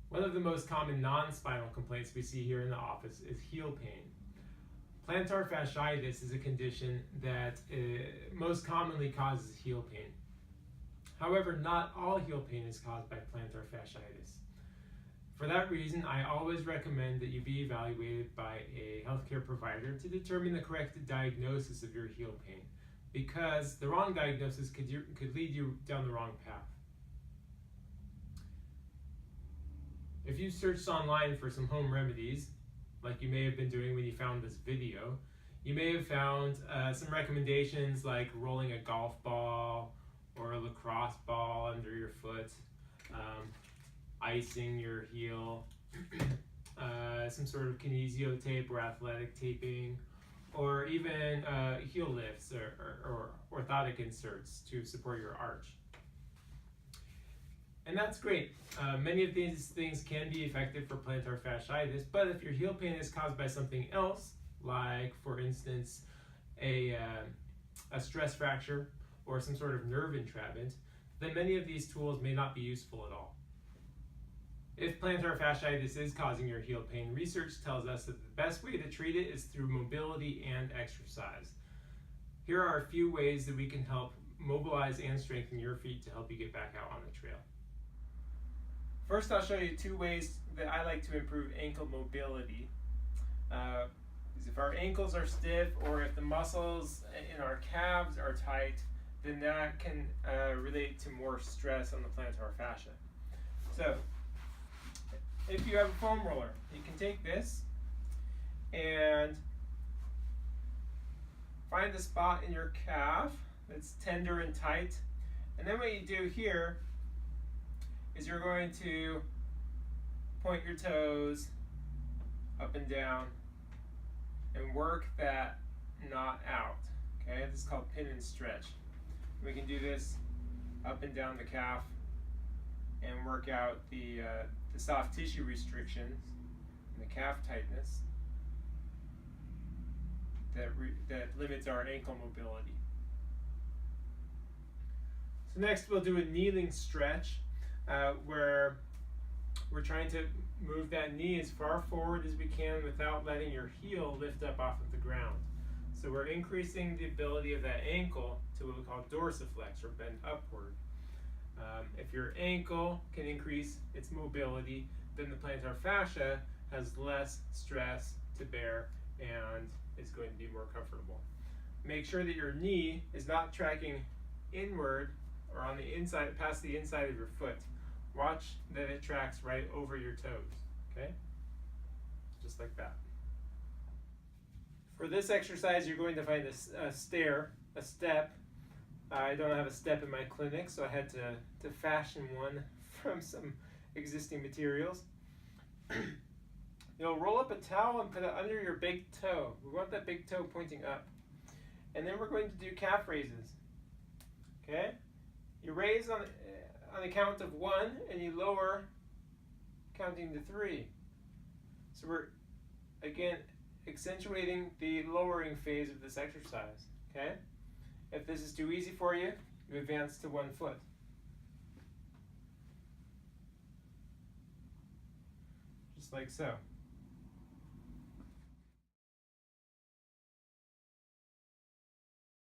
One of the most common non-spinal complaints we see here in the office is heel pain. Plantar fasciitis is a condition that most commonly causes heel pain. However, not all heel pain is caused by plantar fasciitis. For that reason, I always recommend that you be evaluated by a healthcare provider to determine the correct diagnosis of your heel pain, because the wrong diagnosis could lead you down the wrong path. If you searched online for some home remedies, like you may have been doing when you found this video, you may have found some recommendations like rolling a golf ball or a lacrosse ball under your foot, icing your heel, some sort of kinesio tape or athletic taping, or even heel lifts or orthotic inserts to support your arch. And that's great. Many of these things can be effective for plantar fasciitis, but if your heel pain is caused by something else, like for instance a stress fracture or some sort of nerve entrapment, then many of these tools may not be useful at all. If plantar fasciitis is causing your heel pain, research tells us that the best way to treat it is through mobility and exercise. Here are a few ways that we can help mobilize and strengthen your feet to help you get back out on the trail. First, I'll show you 2 ways that I like to improve ankle mobility. If our ankles are stiff or if the muscles in our calves are tight, then that can relate to more stress on the plantar fascia. So, if you have a foam roller, you can take this and find a spot in your calf that's tender and tight. And then what you do here is you're going to point your toes up and down and work that knot out. Okay, this is called pin and stretch. We can do this up and down the calf and work out the soft tissue restrictions and the calf tightness that limits our ankle mobility. So next we'll do a kneeling stretch where we're trying to move that knee as far forward as we can without letting your heel lift up off of the ground. So we're increasing the ability of that ankle to what we call dorsiflex, or bend upward. If your ankle can increase its mobility, then the plantar fascia has less stress to bear and is going to be more comfortable. Make sure that your knee is not tracking inward or on the inside, past the inside of your foot. Watch that it tracks right over your toes, okay? Just like that. For this exercise, you're going to find a step. I don't have a step in my clinic, so I had to fashion one from some existing materials. You'll roll up a towel and put it under your big toe. We want that big toe pointing up. And then we're going to do calf raises, okay? You raise on the count of 1 and you lower counting to 3. So we're, again, accentuating the lowering phase of this exercise, okay? If this is too easy for you, you advance to 1 foot. Just like so.